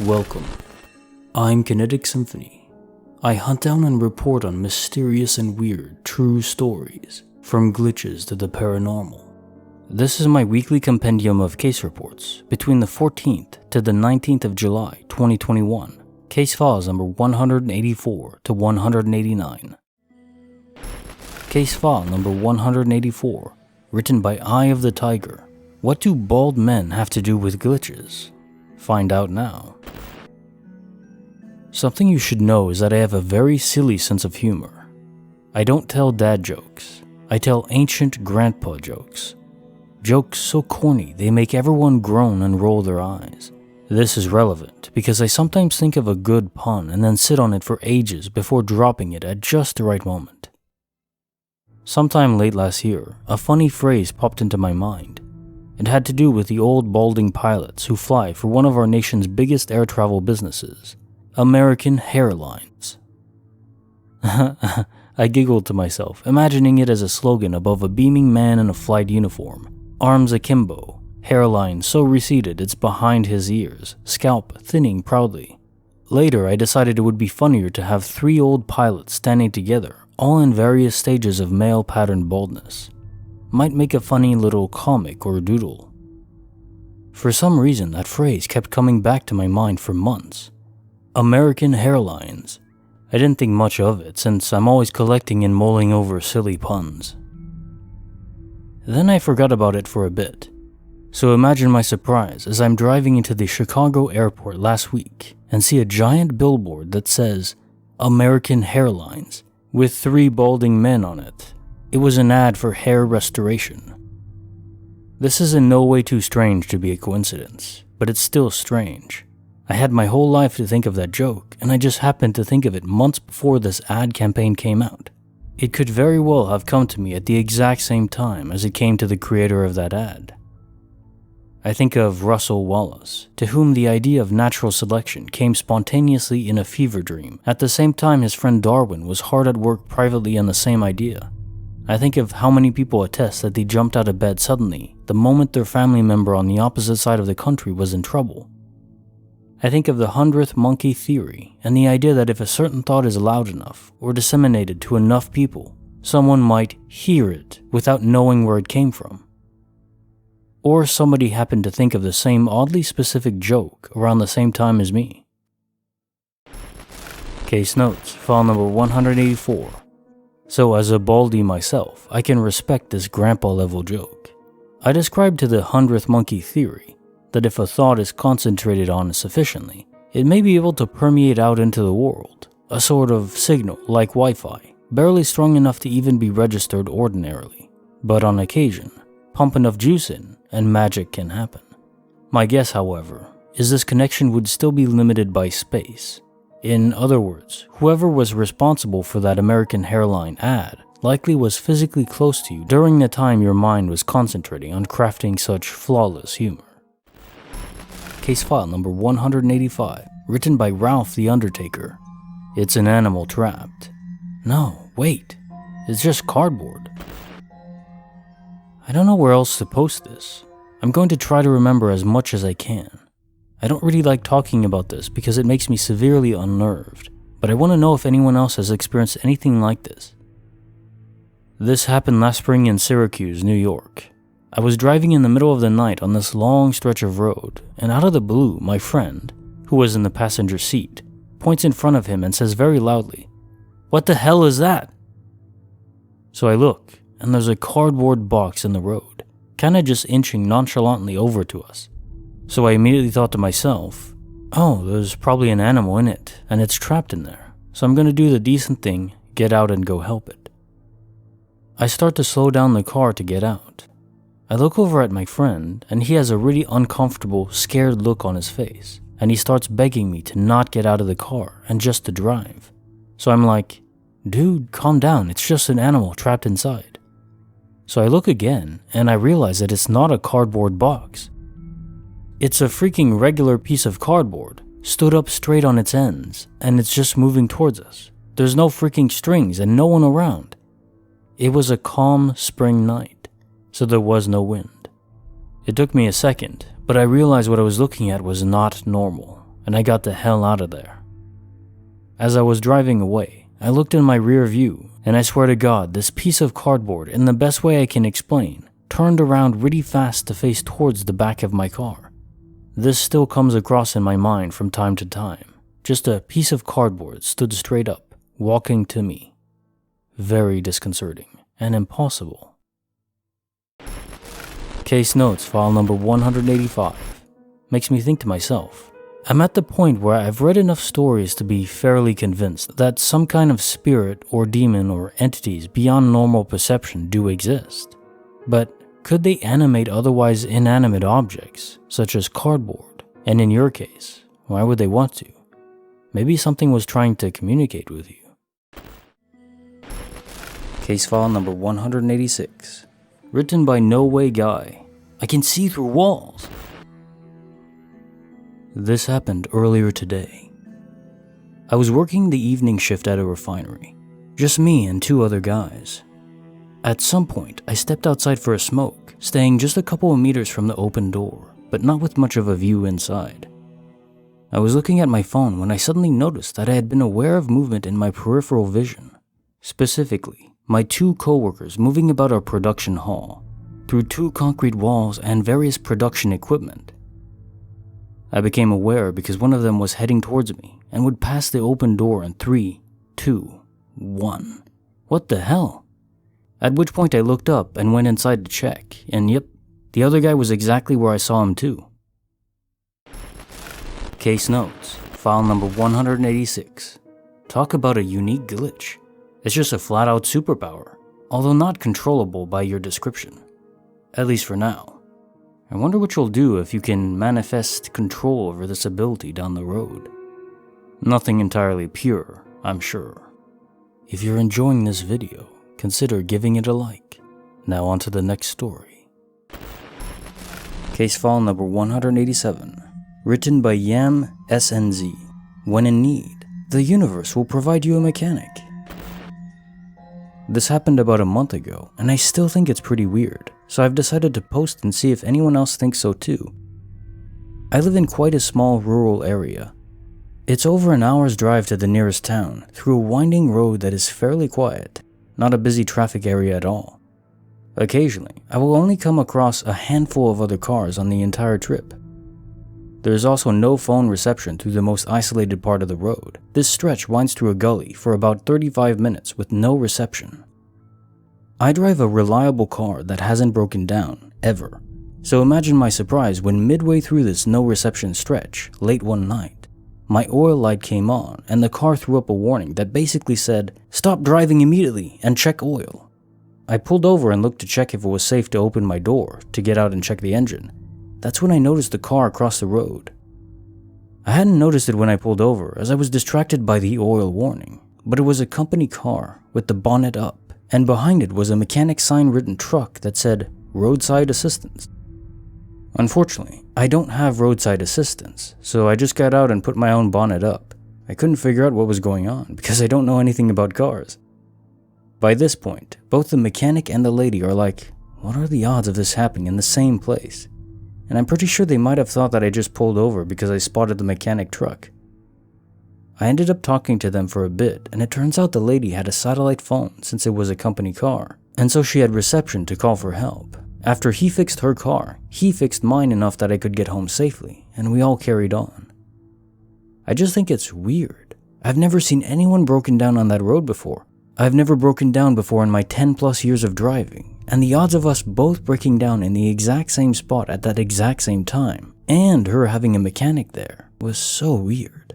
Welcome. I'm Kinetic Symphony. I hunt down and report on mysterious and weird true stories, from glitches to the paranormal. This is my weekly compendium of case reports between the 14th to the 19th of July 2021, case files number 184 to 189. Case file number 184, written by Eye of the Tiger. What do bald men have to do with glitches? Find out now. Something you should know is that I have a very silly sense of humor. I don't tell dad jokes. I tell ancient grandpa jokes. Jokes so corny they make everyone groan and roll their eyes. This is relevant because I sometimes think of a good pun and then sit on it for ages before dropping it at just the right moment. Sometime late last year, a funny phrase popped into my mind. It had to do with the old balding pilots who fly for one of our nation's biggest air travel businesses, American Airlines. I giggled to myself, imagining it as a slogan above a beaming man in a flight uniform, arms akimbo, hairline so receded it's behind his ears, scalp thinning proudly. Later, I decided it would be funnier to have three old pilots standing together, all in various stages of male pattern baldness. Might make a funny little comic or doodle. For some reason, that phrase kept coming back to my mind for months. American Airlines. I didn't think much of it since I'm always collecting and mulling over silly puns. Then I forgot about it for a bit. So imagine my surprise as I'm driving into the Chicago airport last week and see a giant billboard that says American Airlines with three balding men on it. It was an ad for hair restoration. This is in no way too strange to be a coincidence, but it's still strange. I had my whole life to think of that joke, and I just happened to think of it months before this ad campaign came out. It could very well have come to me at the exact same time as it came to the creator of that ad. I think of Russell Wallace, to whom the idea of natural selection came spontaneously in a fever dream, at the same time his friend Darwin was hard at work privately on the same idea. I think of how many people attest that they jumped out of bed suddenly the moment their family member on the opposite side of the country was in trouble. I think of the 100th monkey theory and the idea that if a certain thought is loud enough or disseminated to enough people, someone might hear it without knowing where it came from. Or somebody happened to think of the same oddly specific joke around the same time as me. Case notes, file number 184. So as a baldy myself, I can respect this grandpa level joke. I described to the 100th monkey theory that if a thought is concentrated on sufficiently, it may be able to permeate out into the world, a sort of signal like Wi-Fi, barely strong enough to even be registered ordinarily. But on occasion, pump enough juice in and magic can happen. My guess, however, is this connection would still be limited by space. In other words, whoever was responsible for that American Airline ad likely was physically close to you during the time your mind was concentrating on crafting such flawless humor. Case file number 185, written by Ralph the Undertaker. It's an animal trapped. No, wait, it's just cardboard. I don't know where else to post this. I'm going to try to remember as much as I can. I don't really like talking about this because it makes me severely unnerved, but I want to know if anyone else has experienced anything like this. This happened last spring in Syracuse, New York. I was driving in the middle of the night on this long stretch of road, and out of the blue, my friend, who was in the passenger seat, points in front of him and says very loudly, "What the hell is that?" So I look, and there's a cardboard box in the road, kinda just inching nonchalantly over to us. So I immediately thought to myself, oh, there's probably an animal in it, and it's trapped in there, so I'm gonna do the decent thing, get out and go help it. I start to slow down the car to get out. I look over at my friend, and he has a really uncomfortable, scared look on his face, and he starts begging me to not get out of the car and just to drive. So I'm like, dude, calm down, it's just an animal trapped inside. So I look again, and I realize that it's not a cardboard box. It's a freaking regular piece of cardboard, stood up straight on its ends, and it's just moving towards us. There's no freaking strings and no one around. It was a calm spring night, so there was no wind. It took me a second, but I realized what I was looking at was not normal, and I got the hell out of there. As I was driving away, I looked in my rear view, and I swear to God, this piece of cardboard, in the best way I can explain, turned around really fast to face towards the back of my car. This still comes across in my mind from time to time. Just a piece of cardboard stood straight up, walking to me. Very disconcerting and impossible. Case notes, file number 185. Makes me think to myself, I'm at the point where I've read enough stories to be fairly convinced that some kind of spirit or demon or entities beyond normal perception do exist. But could they animate otherwise inanimate objects, such as cardboard? And in your case, why would they want to? Maybe something was trying to communicate with you. Case file number 186. Written by No Way Guy. I can see through walls. This happened earlier today. I was working the evening shift at a refinery. Just me and 2 other guys. At some point, I stepped outside for a smoke, staying just a couple of meters from the open door, but not with much of a view inside. I was looking at my phone when I suddenly noticed that I had been aware of movement in my peripheral vision. Specifically, my 2 coworkers moving about our production hall, through 2 concrete walls and various production equipment. I became aware because one of them was heading towards me and would pass the open door in 3, 2, 1. What the hell? At which point I looked up and went inside to check, and yep, the other guy was exactly where I saw him too. Case notes, file number 186. Talk about a unique glitch. It's just a flat-out superpower, although not controllable by your description. At least for now. I wonder what you'll do if you can manifest control over this ability down the road. Nothing entirely pure, I'm sure. If you're enjoying this video, consider giving it a like. Now on to the next story. Case file number 187. Written by Yam SNZ. When in need, the universe will provide you a mechanic. This happened about a month ago, and I still think it's pretty weird, so I've decided to post and see if anyone else thinks so too. I live in quite a small rural area. It's over an hour's drive to the nearest town, through a winding road that is fairly quiet, not a busy traffic area at all. Occasionally, I will only come across a handful of other cars on the entire trip. There is also no phone reception through the most isolated part of the road. This stretch winds through a gully for about 35 minutes with no reception. I drive a reliable car that hasn't broken down, ever. So imagine my surprise when midway through this no reception stretch, late one night, my oil light came on and the car threw up a warning that basically said, "Stop driving immediately and check oil." I pulled over and looked to check if it was safe to open my door to get out and check the engine. That's when I noticed the car across the road. I hadn't noticed it when I pulled over as I was distracted by the oil warning, but it was a company car with the bonnet up, and behind it was a mechanic sign-written truck that said, "Roadside Assistance." Unfortunately, I don't have roadside assistance, so I just got out and put my own bonnet up. I couldn't figure out what was going on because I don't know anything about cars. By this point, both the mechanic and the lady are like, what are the odds of this happening in the same place? And I'm pretty sure they might have thought that I just pulled over because I spotted the mechanic truck. I ended up talking to them for a bit, and it turns out the lady had a satellite phone since it was a company car, and so she had reception to call for help. After he fixed her car, he fixed mine enough that I could get home safely, and we all carried on. I just think it's weird. I've never seen anyone broken down on that road before. I've never broken down before in my 10 plus years of driving. And the odds of us both breaking down in the exact same spot at that exact same time, and her having a mechanic there, was so weird.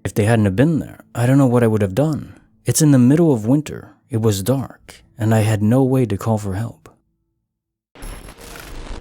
If they hadn't have been there, I don't know what I would have done. It's in the middle of winter, it was dark, and I had no way to call for help.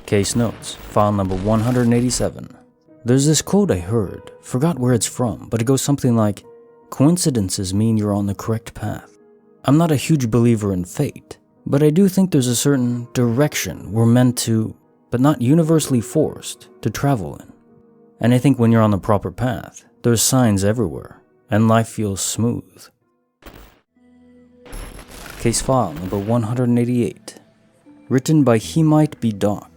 Case notes, file number 187. There's this quote I heard, forgot where it's from, but it goes something like, "Coincidences mean you're on the correct path." I'm not a huge believer in fate, but I do think there's a certain direction we're meant to, but not universally forced, to travel in. And I think when you're on the proper path, there's signs everywhere, and life feels smooth. Case file number 188. Written by He Might Be Doc.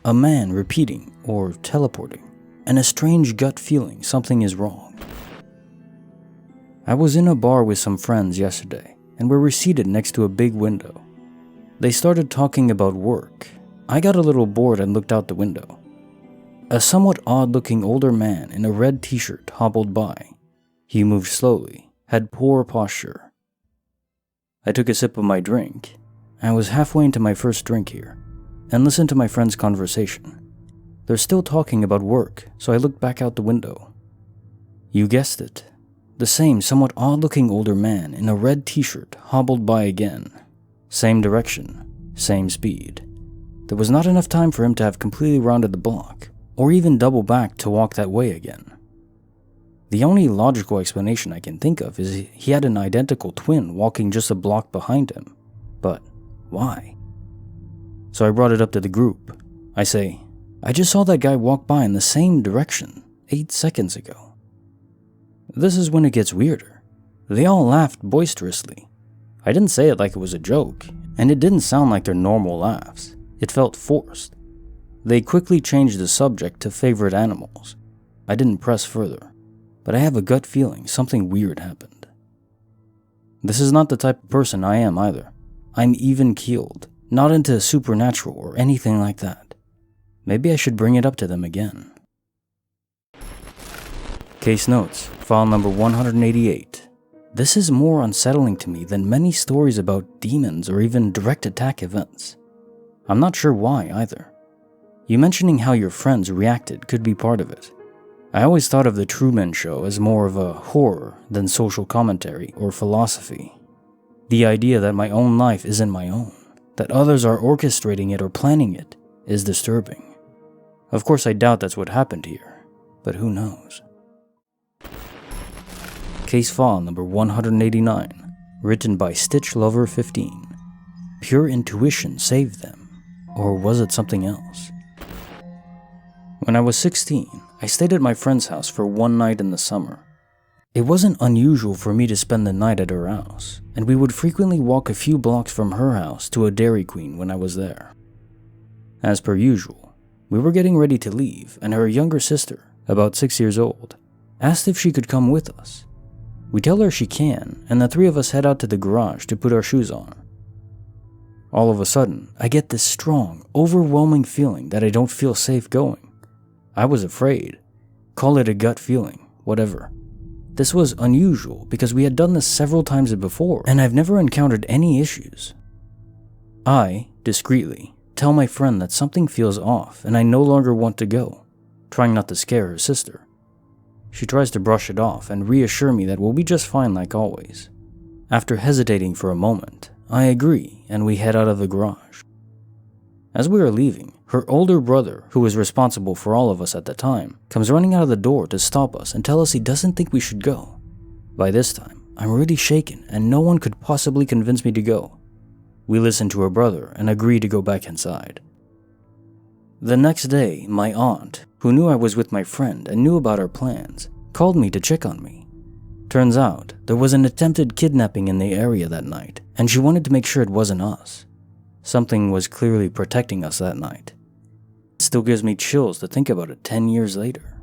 A man repeating, or teleporting, and a strange gut feeling something is wrong. I was in a bar with some friends yesterday, and we were seated next to a big window. They started talking about work. I got a little bored and looked out the window. A somewhat odd-looking older man in a red t-shirt hobbled by. He moved slowly, had poor posture. I took a sip of my drink. I was halfway into my first drink here, and listened to my friend's conversation. They're still talking about work, so I looked back out the window. You guessed it. The same somewhat odd-looking older man in a red t-shirt hobbled by again. Same direction, same speed. There was not enough time for him to have completely rounded the block, or even double back to walk that way again. The only logical explanation I can think of is he had an identical twin walking just a block behind him. But why? So I brought it up to the group. I say, I just saw that guy walk by in the same direction 8 seconds ago. This is when it gets weirder. They all laughed boisterously. I didn't say it like it was a joke, and it didn't sound like their normal laughs. It felt forced. They quickly changed the subject to favorite animals. I didn't press further, but I have a gut feeling something weird happened. This is not the type of person I am either. I'm even-keeled, not into supernatural or anything like that. Maybe I should bring it up to them again. Case notes, file number 188. This is more unsettling to me than many stories about demons or even direct attack events. I'm not sure why either. You mentioning how your friends reacted could be part of it. I always thought of the Truman Show as more of a horror than social commentary or philosophy. The idea that my own life isn't my own, that others are orchestrating it or planning it, is disturbing. Of course, I doubt that's what happened here, but who knows? Case file number 189, written by Stitch Lover 15. Pure intuition saved them, or was it something else? When I was 16, I stayed at my friend's house for one night in the summer. It wasn't unusual for me to spend the night at her house, and we would frequently walk a few blocks from her house to a Dairy Queen when I was there. As per usual, we were getting ready to leave, and her younger sister, about 6 years old, asked if she could come with us. We tell her she can, and the three of us head out to the garage to put our shoes on. All of a sudden, I get this strong, overwhelming feeling that I don't feel safe going. I was afraid. Call it a gut feeling, whatever. This was unusual because we had done this several times before, and I've never encountered any issues. I, discreetly, tell my friend that something feels off and I no longer want to go, trying not to scare her sister. She tries to brush it off and reassure me that we'll be just fine like always. After hesitating for a moment, I agree and we head out of the garage. As we are leaving, her older brother, who was responsible for all of us at the time, comes running out of the door to stop us and tell us he doesn't think we should go. By this time, I'm really shaken and no one could possibly convince me to go. We listen to her brother and agree to go back inside. The next day, my aunt, who knew I was with my friend and knew about our plans, called me to check on me. Turns out, there was an attempted kidnapping in the area that night, and she wanted to make sure it wasn't us. Something was clearly protecting us that night. It still gives me chills to think about it 10 years later.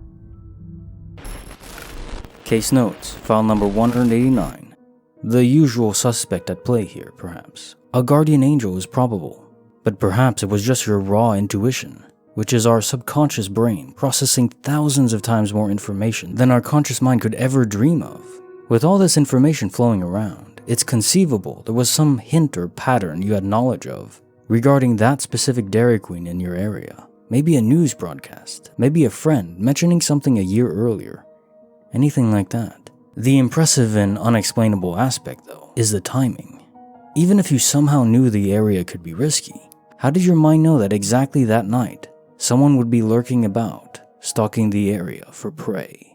Case notes, file number 189. The usual suspect at play here, perhaps. A guardian angel is probable, but perhaps it was just your raw intuition, which is our subconscious brain processing thousands of times more information than our conscious mind could ever dream of. With all this information flowing around, it's conceivable there was some hint or pattern you had knowledge of regarding that specific Dairy Queen in your area. Maybe a news broadcast, maybe a friend mentioning something a year earlier. Anything like that. The impressive and unexplainable aspect, though, is the timing. Even if you somehow knew the area could be risky, how did your mind know that exactly that night, someone would be lurking about, stalking the area for prey?